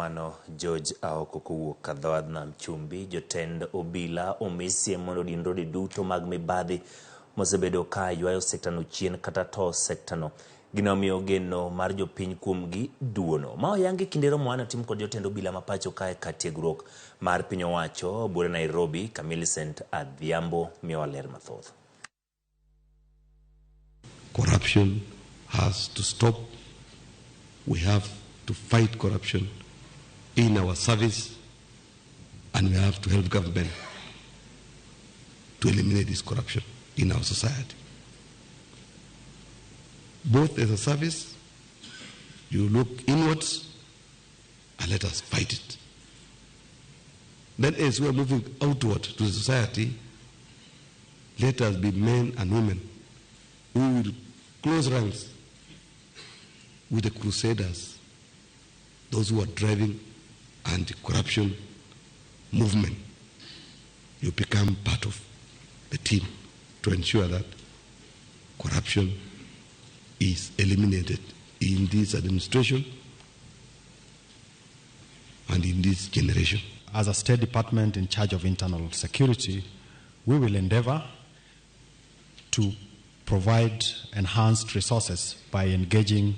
Mano George Aoko kowuok kadhoad nam chumbi jotend Obila omisie mondo dinrode duto mag mibadhi mosebedo ka ywayo sektano chien kata to sektano ginomiyo geno mar jopiny kuomgi duono. Ma oyangi kindero mwana tim kod jotend Obila mapachoka ka tiegruok mar piny owacho bure Nairobi. Millicent Adhiambo miyowa ler mathoth. Corruption has to stop. We have to fight corruption in our service, and we have to help government to eliminate this corruption in our society. Both as a service, you look inwards and let us fight it. Then as we are moving outward to the society, let us be men and women who will close ranks with the crusaders, those who are driving anti-corruption movement. You become part of the team to ensure that corruption is eliminated in this administration and in this generation. As a State Department in charge of internal security, we will endeavor to provide enhanced resources by engaging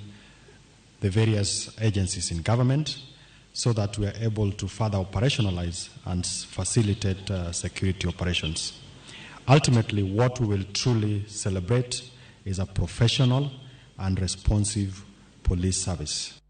the various agencies in government so that we are able to further operationalize and facilitate security operations. Ultimately, what we will truly celebrate is a professional and responsive police service.